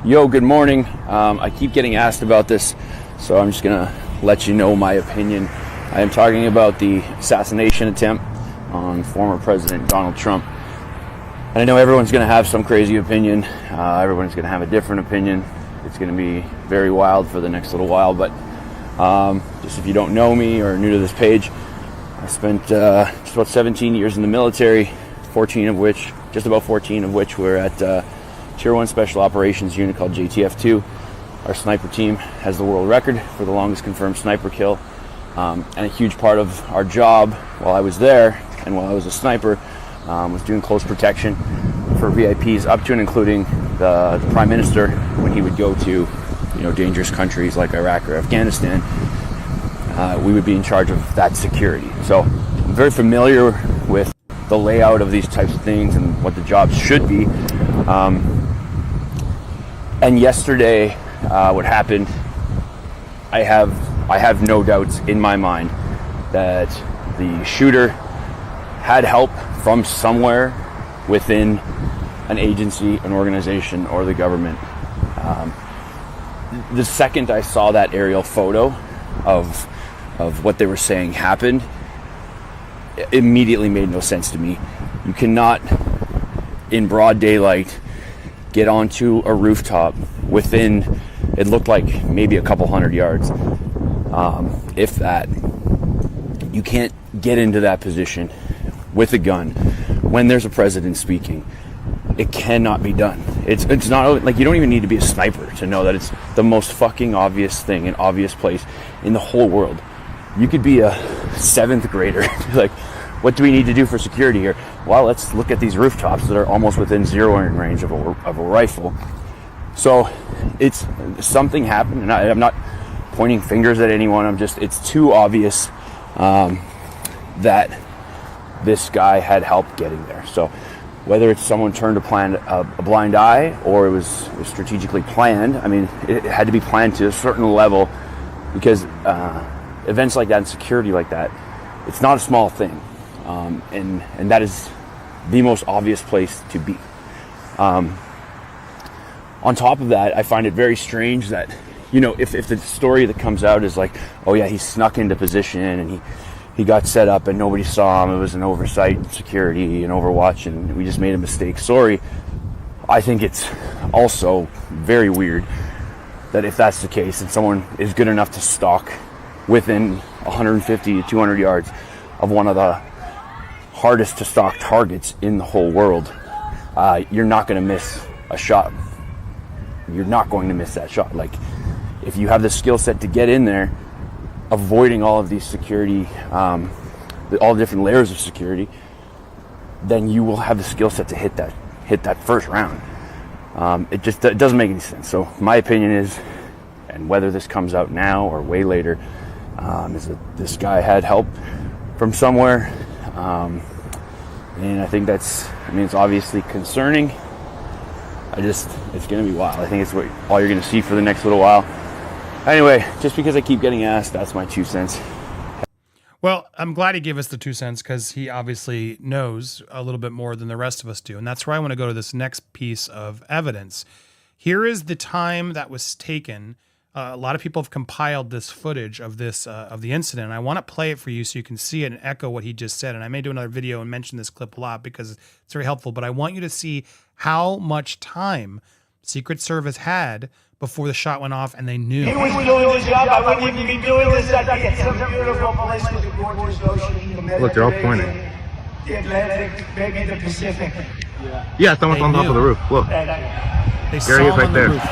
Yo, good morning. I keep getting asked about this, so I'm just gonna let you know my opinion. I am talking about the assassination attempt on former President Donald Trump. And I know everyone's gonna have some crazy opinion. Everyone's gonna have a different opinion. It's gonna be very wild for the next little while, but just if you don't know me or are new to this page, I spent just about 17 years in the military, just about 14 of which were at Tier 1 Special Operations Unit called JTF-2. Our sniper team has the world record for the longest confirmed sniper kill. And a huge part of our job while I was there and while I was a sniper was doing close protection for VIPs up to and including the Prime Minister when he would go to dangerous countries like Iraq or Afghanistan. We would be in charge of that security. So I'm very familiar with the layout of these types of things and what the jobs should be. And yesterday, what happened, I have no doubts in my mind that the shooter had help from somewhere within an agency, an organization, or the government. The second I saw that aerial photo of what they were saying happened, it immediately made no sense to me. You cannot, in broad daylight, get onto a rooftop within, it looked like maybe a couple hundred yards, if that. You can't get into that position with a gun when there's a president speaking. It cannot be done. It's not like, you don't even need to be a sniper to know that it's the most fucking obvious thing, an obvious place in the whole world. You could be a 7th grader. Like, what do we need to do for security here? Well, let's look at these rooftops that are almost within zeroing range of a rifle. So it's something happened, and I'm not pointing fingers at anyone. It's too obvious that this guy had help getting there. So whether it's someone turned a blind eye or it was strategically planned, I mean, it had to be planned to a certain level, because events like that and security like that, it's not a small thing. And that is the most obvious place to be. On top of that, I find it very strange that, if the story that comes out is like, oh yeah, he snuck into position and he got set up and nobody saw him, it was an oversight, security and Overwatch, and we just made a mistake, sorry. I think it's also very weird that if that's the case and someone is good enough to stalk within 150 to 200 yards of one of the hardest to stalk targets in the whole world, you're not going to miss a shot. You're not going to miss that shot. Like, if you have the skill set to get in there, avoiding all of these security, all the different layers of security, then you will have the skill set to hit that first round. It doesn't make any sense. So my opinion is, and whether this comes out now or way later, is that this guy had help from somewhere. And I think it's obviously concerning. It's going to be wild. I think it's all you're going to see for the next little while. Anyway, just because I keep getting asked, that's my 2 cents. Well, I'm glad he gave us the 2 cents, because he obviously knows a little bit more than the rest of us do. And that's where I want to go to this next piece of evidence. Here is the time that was taken. A lot of people have compiled this footage of the incident. I want to play it for you so you can see it and echo what he just said. And I may do another video and mention this clip a lot because it's very helpful. But I want you to see how much time Secret Service had before the shot went off, and they knew. He was doing his job. I wouldn't even be doing this. I'd be at some beautiful place with a gorgeous ocean. Look, they're all pointing. The Atlantic, maybe the Pacific. Yeah, someone's on top of the roof. Look. They There he is right there. Roof.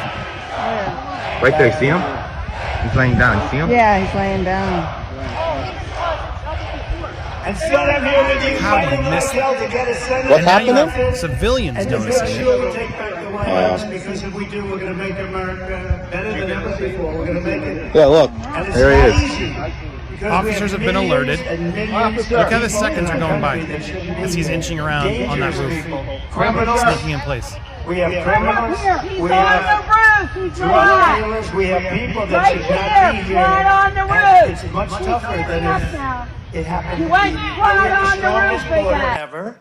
Right there, you see him? He's laying down, you see him? Yeah, he's laying down. And still I'm here with you fighting like hell to get a senator. What's happening? Civilians and noticing it. it. We'll take back the White House, because if we do, we're going to make America better than ever before. We're going to make it. Yeah, look. And it's There not he is. easy. Officers have been alerted. Look how the seconds are going by as he's inching around on that roof, sneaking in place. We have criminals. He's We on have the roof. He's drug right. dealers. We have people that Right should not be here, here. right on the And roof. it's much tougher than if it happened. He went We right have the on the strongest roof, big border guy. ever.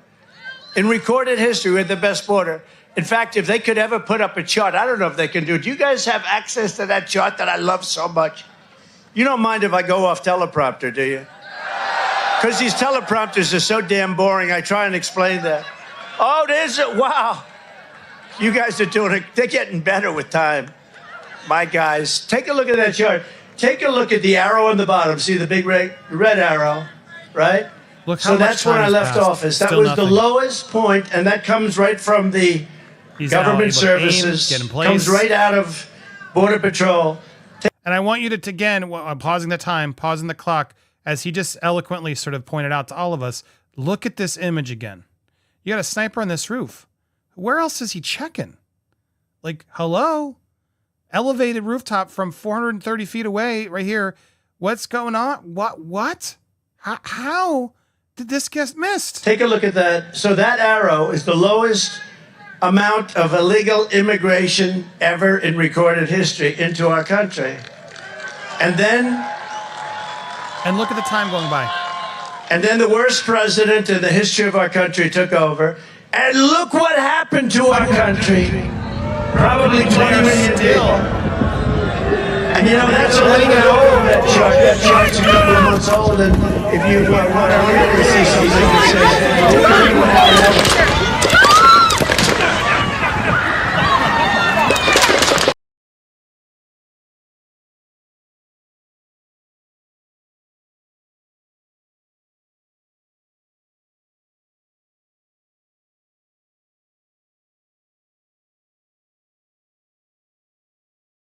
In recorded history, we had the best border. In fact, if they could ever put up a chart, I don't know if they can do it. Do you guys have access to that chart that I love so much? You don't mind if I go off teleprompter, do you? Because these teleprompters are so damn boring, I try and explain that. Oh, there's it. Wow. You guys are doing it. They're getting better with time. My guys, take a look at that chart. Take a look at the arrow on the bottom. See the big red arrow, right? Look how So much that's where time I has left passed. office. That Still was nothing. the lowest point, and that comes right from the He's now able government to aim, services. get in place. Comes right out of Border Patrol. And I want you to, again, I'm pausing the time, pausing the clock, as he just eloquently sort of pointed out to all of us, look at this image again. You got a sniper on this roof. Where else is he checking? Like, hello? Elevated rooftop from 430 feet away right here. What's going on? What? How did this get missed? Take a look at that. So that arrow is the lowest amount of illegal immigration ever in recorded history into our country. And then And look at the time going by. the worst president in the history of our country took over. And look what happened to our country. Probably 20 million people. And you know, that's a little bit over that chart. That chart's a couple of months old. And if you want to really see something that says, look what happened.